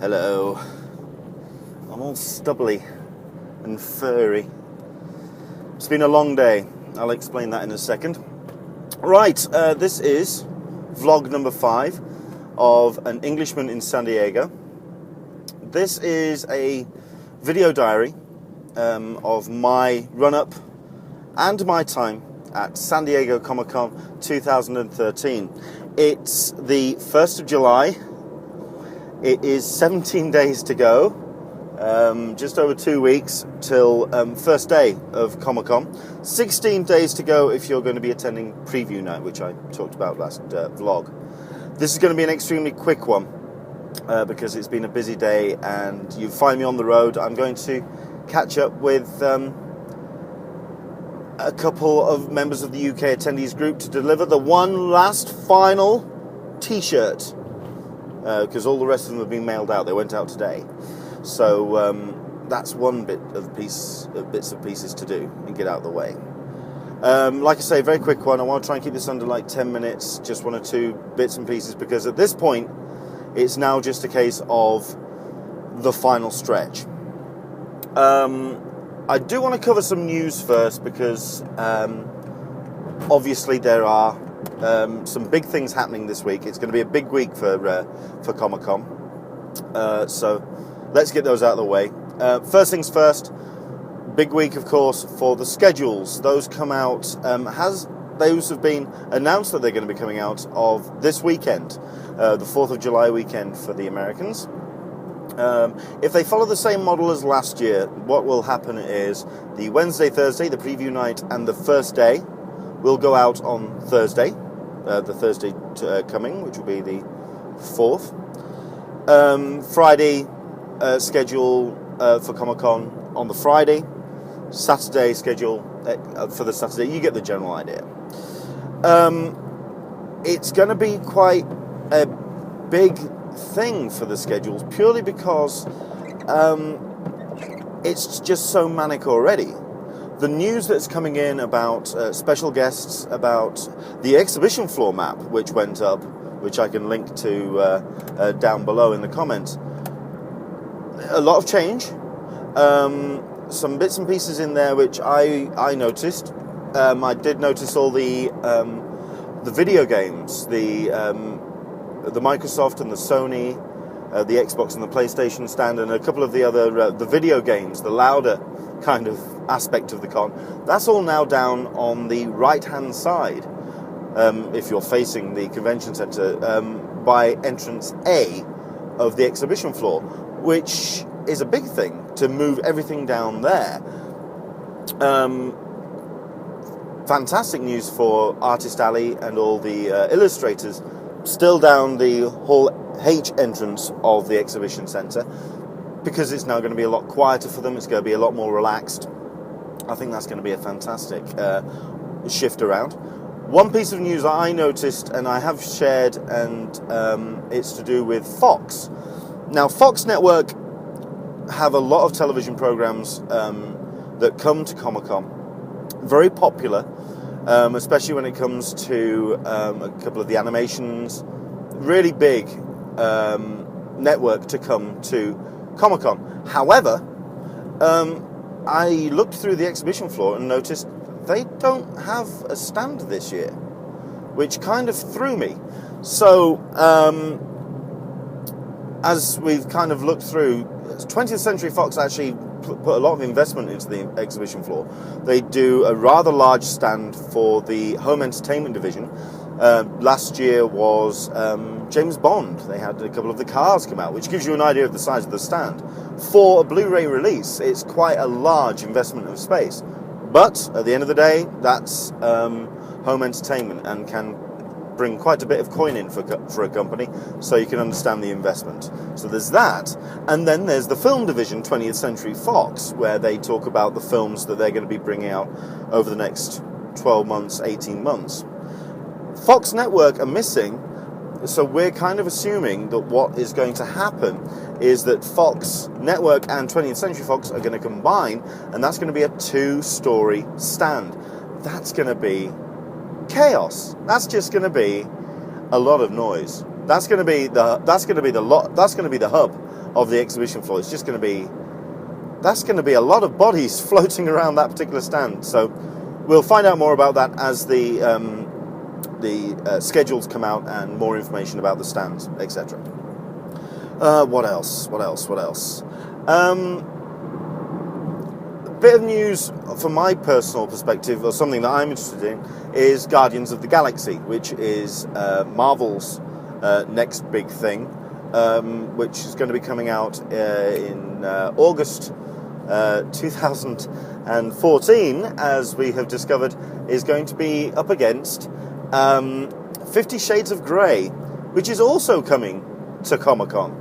Hello. I'm all stubbly and furry. It's been a long day. I'll explain that in a second. Right, this is vlog number 5 of an Englishman in San Diego. This is a video diary of my run-up and my time at San Diego Comic-Con 2013. It's the 1st of July. It is 17 days to go, just over 2 weeks till first day of Comic-Con. 16 days to go if you're going to be attending preview night, which I talked about last vlog. This is going to be an extremely quick one because it's been a busy day and you find me on the road. I'm going to catch up with a couple of members of the UK attendees group to deliver the one last final t-shirt. Because all the rest of them have been mailed out. They went out today. So that's one bits of pieces to do and get out of the way. Like I say, very quick one. I want to try and keep this under like 10 minutes, just 1 or 2 bits and pieces, because at this point, it's now just a case of the final stretch. I do want to cover some news first, because obviously there are some big things happening this week. It's going to be a big week for Comic-Con. So let's get those out of the way. First things first, big week, of course, for the schedules. Those come out, those have been announced that they're going to be coming out of this weekend, the 4th of July weekend for the Americans. If they follow the same model as last year, what will happen is the Wednesday, Thursday, the preview night, and the first day will go out on Thursday, the Thursday coming, which will be the 4th. Friday schedule for Comic-Con on the Friday. Saturday schedule for the Saturday. You get the general idea. It's going to be quite a big thing for the schedules, purely because it's just so manic already. The news that's coming in about special guests, about the exhibition floor map, which went up, which I can link to down below in the comments. A lot of change. Some bits and pieces in there which I noticed. I did notice all the video games, the Microsoft and the Sony, the Xbox and the PlayStation stand, and a couple of the other the video games, the louder kind of aspect of the con. That's all now down on the right-hand side, if you're facing the convention center, by entrance A of the exhibition floor, which is a big thing to move everything down there. Fantastic news for Artist Alley and all the illustrators, still down the Hall H entrance of the exhibition center, because it's now going to be a lot quieter for them. It's going to be a lot more relaxed. I think that's going to be a fantastic shift around. One piece of news I noticed, and I have shared, and it's to do with Fox. Now, Fox Network have a lot of television programs that come to Comic-Con. Very popular, especially when it comes to a couple of the animations. Really big network to come to Comic-Con. However, I looked through the exhibition floor and noticed they don't have a stand this year, which kind of threw me. So, as we've kind of looked through, 20th Century Fox actually put a lot of investment into the exhibition floor. They do a rather large stand for the home entertainment division. Last year was James Bond. They had a couple of the cars come out, which gives you an idea of the size of the stand. For a Blu-ray release, it's quite a large investment of space. But at the end of the day, that's home entertainment and can bring quite a bit of coin in for a company, so you can understand the investment. So there's that. And then there's the film division, 20th Century Fox, where they talk about the films that they're going to be bringing out over the next 12 months, 18 months. Fox Network are missing, so we're kind of assuming that what is going to happen is that Fox Network and 20th Century Fox are going to combine, and that's going to be a 2-story stand. That's going to be chaos. That's just going to be a lot of noise. That's going to be the hub of the exhibition floor. It's just going to be, that's going to be a lot of bodies floating around that particular stand. So we'll find out more about that as the schedules come out and more information about the stands, etc. What else? Bit of news from my personal perspective, or something that I'm interested in, is Guardians of the Galaxy, which is Marvel's next big thing, which is going to be coming out in August 2014, as we have discovered, is going to be up against 50 Shades of Grey, which is also coming to Comic-Con.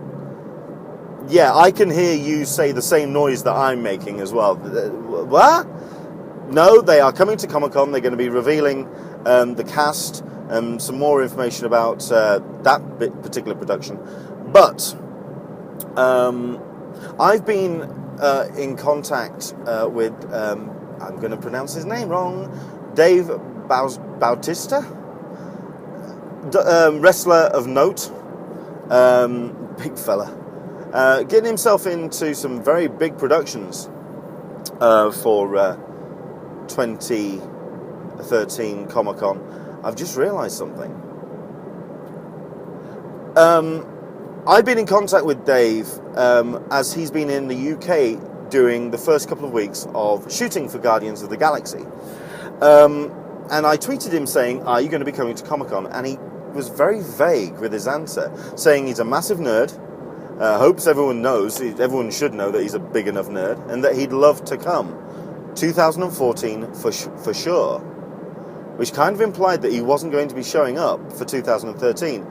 Yeah, I can hear you say the same noise that I'm making as well. What? No, they are coming to Comic-Con. They're going to be revealing the cast and some more information about that particular production. But I've been in contact with, I'm going to pronounce his name wrong, Dave Bautista, wrestler of note, big fella. Getting himself into some very big productions for 2013 Comic-Con. I've just realised something. I've been in contact with Dave as he's been in the UK during the first couple of weeks of shooting for Guardians of the Galaxy. And I tweeted him saying, are you going to be coming to Comic-Con? And he was very vague with his answer, saying he's a massive nerd. Hopes everyone should know that he's a big enough nerd, and that he'd love to come 2014 for sure, which kind of implied that he wasn't going to be showing up for 2013,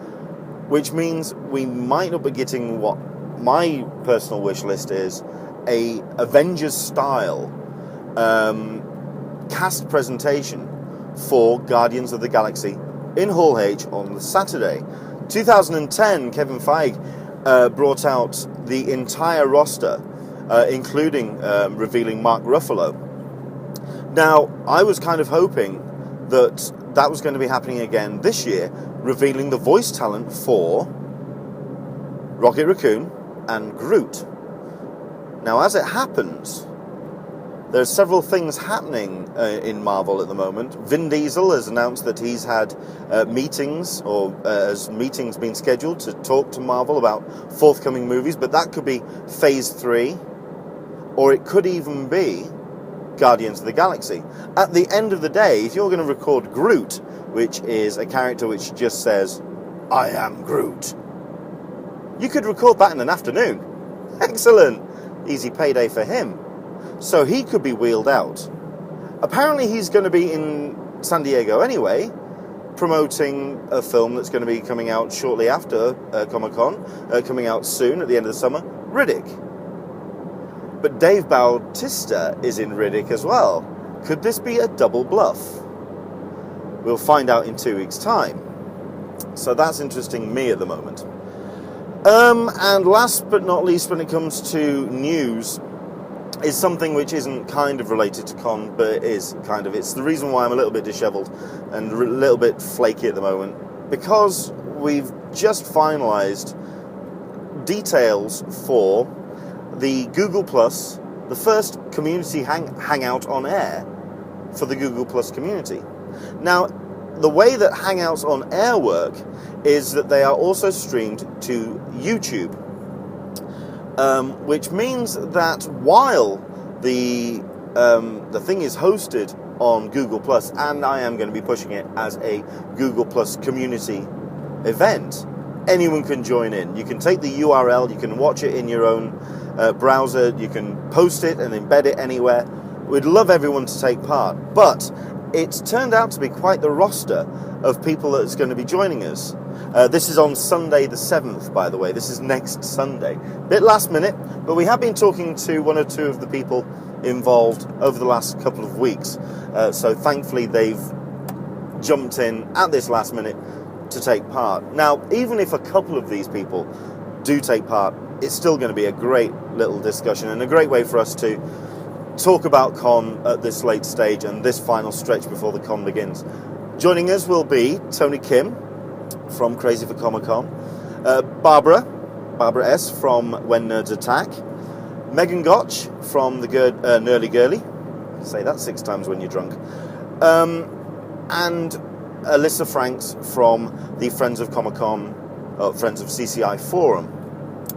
which means we might not be getting what my personal wish list is, a Avengers style cast presentation for Guardians of the Galaxy in Hall H on the Saturday. 2010, Kevin Feige brought out the entire roster, including revealing Mark Ruffalo. Now, I was kind of hoping that that was going to be happening again this year, revealing the voice talent for Rocket Raccoon and Groot. Now, as it happens, there's several things happening in Marvel at the moment. Vin Diesel has announced that he's had meetings, or has meetings been scheduled to talk to Marvel about forthcoming movies, but that could be Phase 3, or it could even be Guardians of the Galaxy. At the end of the day, if you're going to record Groot, which is a character which just says, I am Groot, you could record that in an afternoon. Excellent! Easy payday for him. So he could be wheeled out. Apparently he's going to be in San Diego anyway, promoting a film that's going to be coming out shortly after Comic-Con, coming out soon at the end of the summer, Riddick. But Dave Bautista is in Riddick as well. Could this be a double bluff? We'll find out in 2 weeks' time. So that's interesting me at the moment. And last but not least, when it comes to news, is something which isn't kind of related to con, but it is kind of. It's the reason why I'm a little bit dishevelled and a little bit flaky at the moment, because we've just finalised details for the Google Plus, the first community hangout on air for the Google Plus community. Now, the way that Hangouts on Air work is that they are also streamed to YouTube, which means that while the thing is hosted on Google Plus, and I am going to be pushing it as a Google Plus community event, anyone can join in. You can take the URL, you can watch it in your own browser, you can post it and embed it anywhere. We'd love everyone to take part, but it's turned out to be quite the roster of people that's going to be joining us. This is on Sunday the 7th, by the way. This is next Sunday. Bit last minute, but we have been talking to one or two of the people involved over the last couple of weeks. So thankfully they've jumped in at this last minute to take part. Now, even if a couple of these people do take part, it's still going to be a great little discussion and a great way for us to talk about con at this late stage and this final stretch before the con begins. Joining us will be Tony Kim from Crazy for Comic-Con, Barbara Barbara S. from When Nerds Attack, Megan Gotch from the Nerly Girly, say that 6 times when you're drunk, and Alyssa Franks from the Friends of Comic-Con, Friends of CCI forum.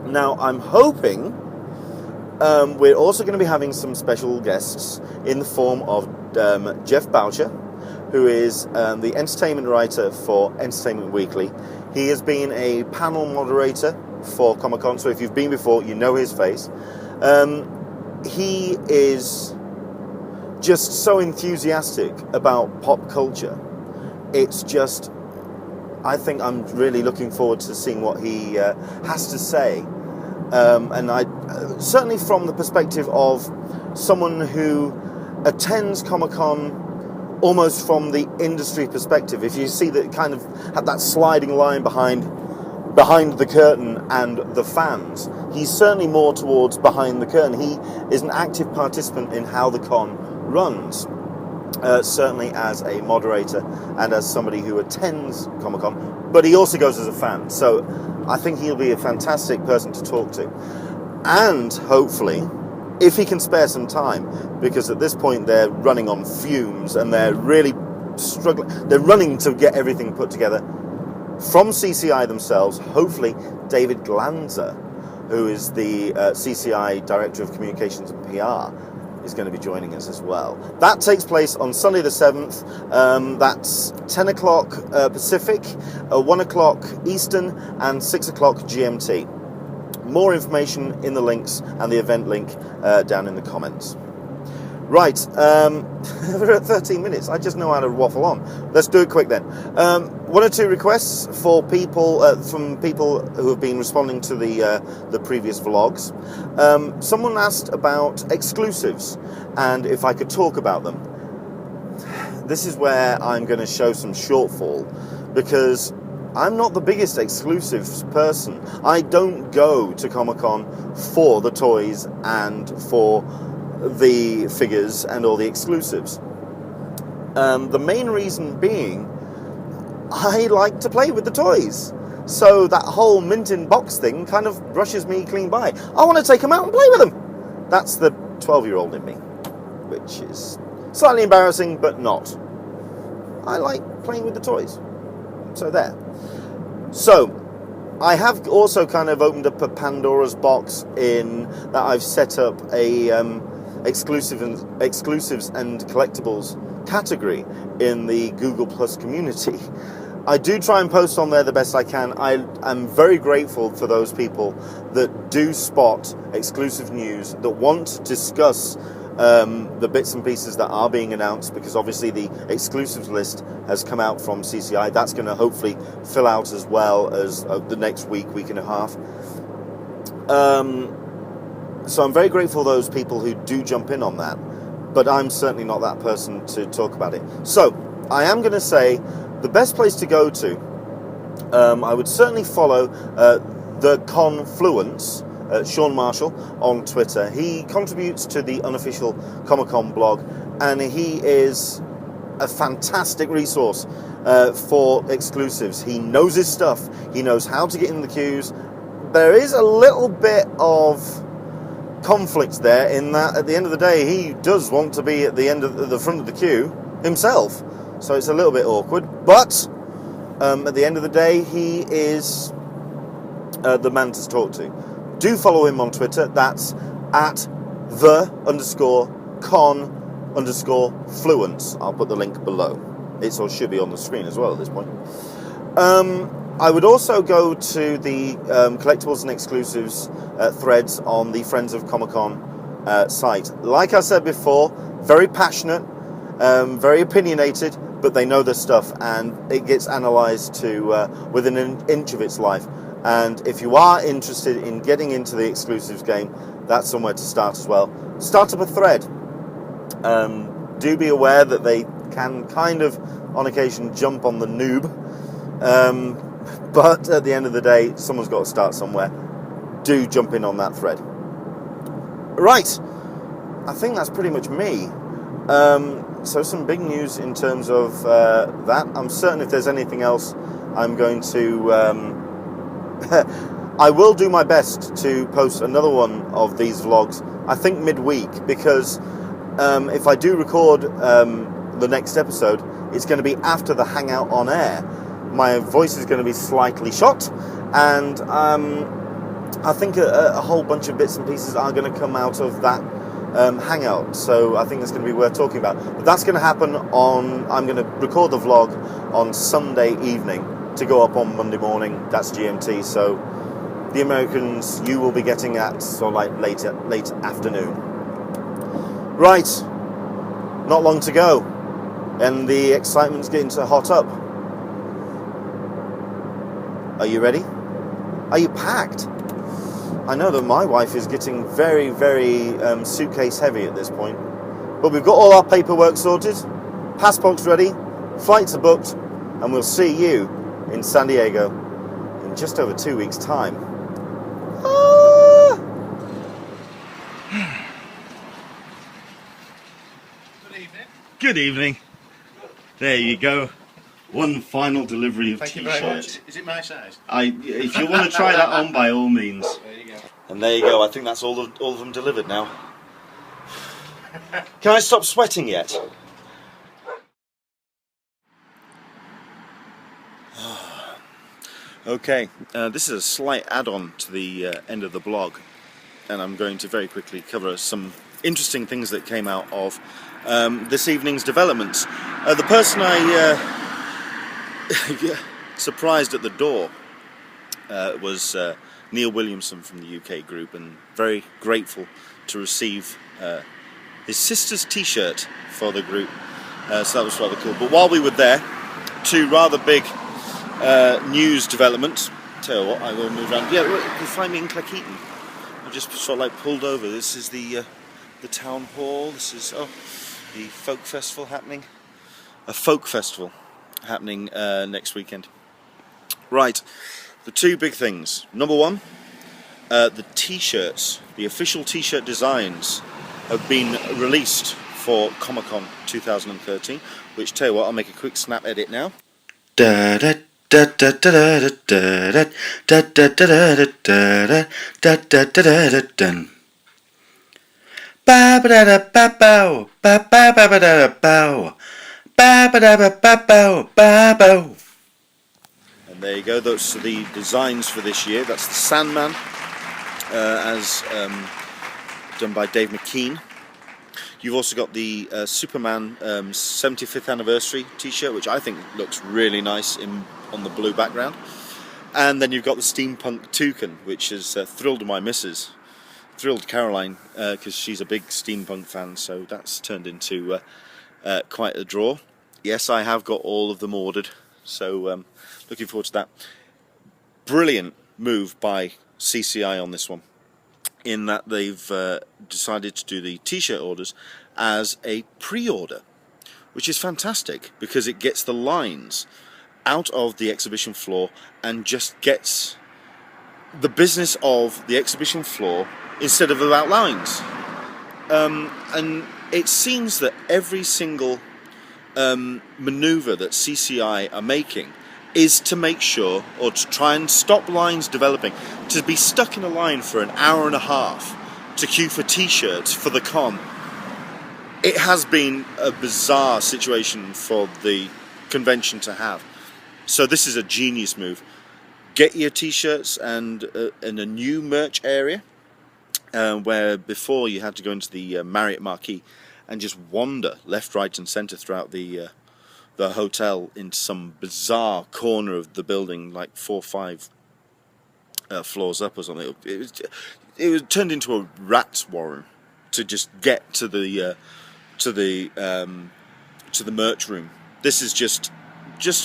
Now, I'm hoping we're also going to be having some special guests in the form of Jeff Boucher, who is the entertainment writer for Entertainment Weekly. He has been a panel moderator for Comic-Con, so if you've been before, you know his face. He is just so enthusiastic about pop culture. It's just, I think I'm really looking forward to seeing what he has to say. And I certainly from the perspective of someone who attends Comic-Con almost from the industry perspective. If you see that kind of had that sliding line behind the curtain and the fans, he's certainly more towards behind the curtain. He is an active participant in how the con runs, certainly as a moderator and as somebody who attends Comic-Con, but he also goes as a fan. So I think he'll be a fantastic person to talk to. And hopefully, if he can spare some time, because at this point they're running on fumes and they're really struggling. They're running to get everything put together. From CCI themselves, hopefully David Glanzer, who is the CCI Director of Communications and PR, is going to be joining us as well. That takes place on Sunday the 7th. That's 10 o'clock Pacific, 1 o'clock Eastern, and 6 o'clock GMT. More information in the links and the event link down in the comments. Right, we're at 13 minutes. I just know how to waffle on. Let's do it quick then. 1 or 2 requests for people from people who have been responding to the previous vlogs. Someone asked about exclusives and if I could talk about them. This is where I'm going to show some shortfall, because I'm not the biggest exclusives person. I don't go to Comic-Con for the toys and for the figures and all the exclusives. The main reason being, I like to play with the toys. So that whole mint in box thing kind of brushes me clean by. I want to take them out and play with them. That's the 12-year-old in me, which is slightly embarrassing, but not. I like playing with the toys. So there. So, I have also kind of opened up a Pandora's box in that I've set up a exclusives and collectibles category in the Google Plus community. I do try and post on there the best I can. I am very grateful for those people that do spot exclusive news, that want to discuss the bits and pieces that are being announced, because obviously the exclusives list has come out from CCI. That's going to hopefully fill out as well as the next week and a half. So I'm very grateful for those people who do jump in on that, but I'm certainly not that person to talk about it. So I am going to say the best place to go to, I would certainly follow the Confluence, Sean Marshall on Twitter. He contributes to the unofficial Comic-Con blog, and he is a fantastic resource for exclusives. He knows his stuff. He knows how to get in the queues. There is a little bit of conflict there in that at the end of the day he does want to be at the end of the front of the queue himself, so it's a little bit awkward, but at the end of the day he is the man to talk to. Do follow him on Twitter. That's at @the_con_fluence. I'll put the link below. It should be on the screen as well at this point. I would also go to the collectibles and exclusives threads on the Friends of Comic-Con site. Like I said before, very passionate, very opinionated, but they know their stuff, and it gets analysed to within an inch of its life. And if you are interested in getting into the exclusives game, that's somewhere to start as well. Start up a thread. Do be aware that they can kind of, on occasion, jump on the noob. But at the end of the day, someone's got to start somewhere. Do jump in on that thread. Right. I think that's pretty much me. So some big news in terms of that. I'm certain if there's anything else, I'm going to I will do my best to post another one of these vlogs, I think midweek, because if I do record the next episode, it's going to be after the Hangout on air. My voice is going to be slightly shot, and I think a whole bunch of bits and pieces are going to come out of that Hangout, so I think it's going to be worth talking about. But that's going to happen I'm going to record the vlog on Sunday evening to go up on Monday morning. That's GMT, so the Americans you will be getting at sort of like late afternoon. Right, not long to go, and the excitement's getting to hot up. Are you ready? Are you packed? I know that my wife is getting very, very suitcase heavy at this point, but we've got all our paperwork sorted, passports ready, flights are booked, and we'll see you in San Diego in just over 2 weeks' time. Good evening. Good evening. There you go. One final delivery of Thank you t-shirt. very much. Is it my size? If you want to try that on, by all means. There you go. And there you go. I think that's all of them delivered now. Can I stop sweating yet? Okay, this is a slight add-on to the end of the blog, and I'm going to very quickly cover some interesting things that came out of this evening's developments. The person I surprised at the door was Neil Williamson from the UK group, and very grateful to receive his sister's t-shirt for the group, so that was rather cool. But while we were there, two rather big news developments. Tell you what, I will move around. Yeah, you can find me in Cleckheaton. I just sort of like pulled over. This is the town hall. This is the folk festival happening. A folk festival happening next weekend. Right, the two big things. Number one, the t-shirts, the official t-shirt designs have been released for Comic-Con 2013, which, tell you what, I'll make a quick snap edit now. Da da da da da da da da da da da da da da da da. Ba ba da da ba bow, ba ba ba ba da da bow, ba ba da ba ba bow, ba bow. And there you go. Those are the designs for this year. That's the Sandman, as done by Dave McKean. You've also got the Superman 75th anniversary t-shirt, which I think looks really nice on the blue background. And then you've got the Steampunk Toucan, which has thrilled my missus. Thrilled Caroline, because she's a big steampunk fan, so that's turned into quite a draw. Yes, I have got all of them ordered, so looking forward to that. Brilliant move by CCI on this one, in that they've decided to do the t-shirt orders as a pre-order, which is fantastic because it gets the lines out of the exhibition floor and just gets the business of the exhibition floor instead of about lines. And it seems that every single maneuver that CCI are making is to make sure, or to try and stop lines developing. To be stuck in a line for an hour and a half to queue for t-shirts for the con, it has been a bizarre situation for the convention to have. So this is a genius move. Get your t-shirts and in a new merch area, where before you had to go into the Marriott Marquis and just wander left, right and centre throughout the hotel into some bizarre corner of the building, like 4 or 5 floors up or something. It was turned into a rat's warren to just get to the merch room. This is just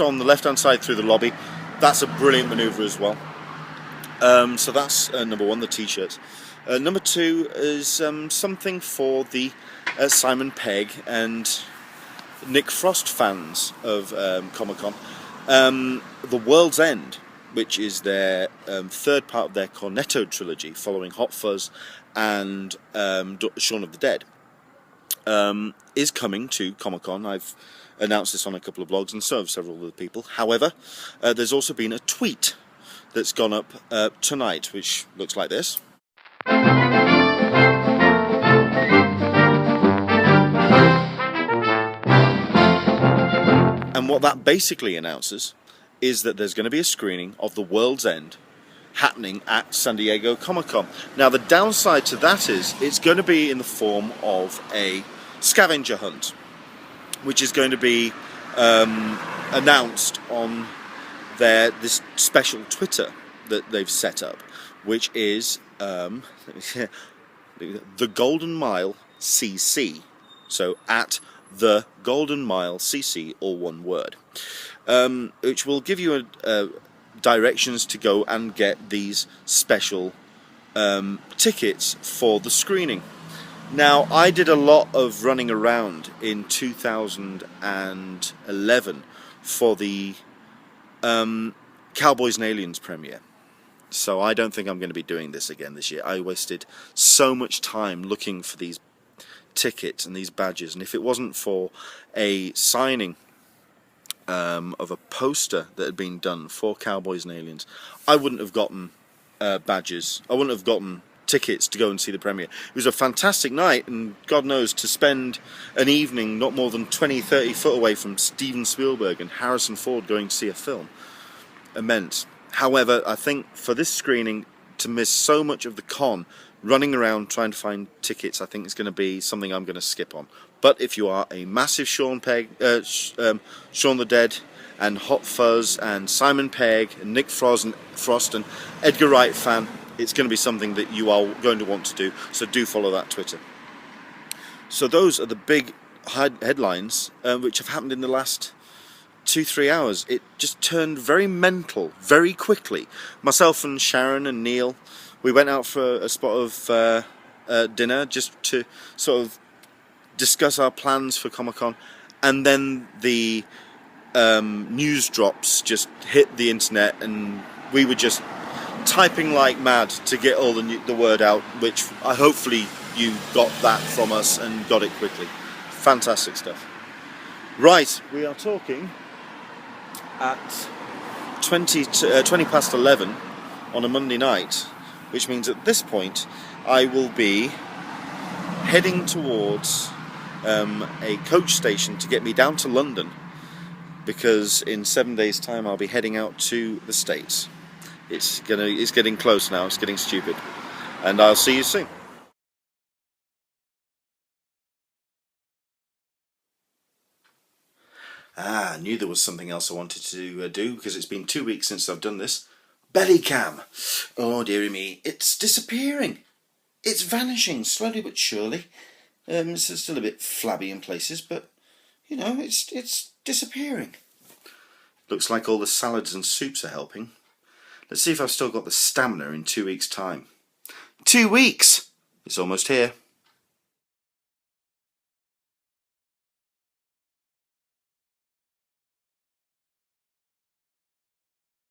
on the left hand side through the lobby. That's a brilliant manoeuvre as well. So that's number one, the t-shirts. Number two is something for the Simon Pegg and Nick Frost fans of Comic-Con. The World's End, which is their third part of their Cornetto trilogy, following Hot Fuzz and Shaun of the Dead, is coming to Comic-Con. I've announced this on a couple of blogs, and so have several other people. However, there's also been a tweet that's gone up tonight, which looks like this. And what that basically announces is that there's going to be a screening of The World's End happening at San Diego Comic-Con. Now the downside to that is it's going to be in the form of a scavenger hunt, which is going to be announced on this special Twitter that they've set up, which is the Golden Mile CC. So at the Golden Mile CC, all one word, which will give you directions to go and get these special tickets for the screening. Now, I did a lot of running around in 2011 for the Cowboys and Aliens premiere. So I don't think I'm going to be doing this again this year. I wasted so much time looking for these tickets and these badges, and if it wasn't for a signing of a poster that had been done for Cowboys and Aliens, I wouldn't have gotten badges. I wouldn't have gotten tickets to go and see the premiere. It was a fantastic night, and God knows, to spend an evening not more than 20-30 foot away from Steven Spielberg and Harrison Ford going to see a film, immense. However, I think for this screening, to miss so much of the con running around trying to find tickets, I think it's going to be something I'm going to skip on. But if you are a massive Shaun the Dead and Hot Fuzz and Simon Pegg and Nick Frost and Edgar Wright fan, it's going to be something that you are going to want to do, so do follow that Twitter. So those are the big headlines which have happened in the last 2-3 hours. It just turned very mental very quickly. Myself and Sharon and Neil, we went out for a spot of dinner just to sort of discuss our plans for Comic-Con, and then the news drops just hit the internet, and we were just typing like mad to get all the word out, which hopefully you got that from us and got it quickly. Fantastic stuff. Right, we are talking at 20 past 11 on a Monday night, which means at this point I will be heading towards a coach station to get me down to London, because in 7 days' time I'll be heading out to the States. It's getting close now. It's getting stupid, and I'll see you soon. I knew there was something else I wanted to do, because it's been 2 weeks since I've done this. Belly cam. Oh dearie me, it's disappearing. It's vanishing slowly but surely. It's still a bit flabby in places, but you know, it's disappearing. Looks like all the salads and soups are helping. Let's see if I've still got the stamina in 2 weeks' time. 2 weeks! It's almost here.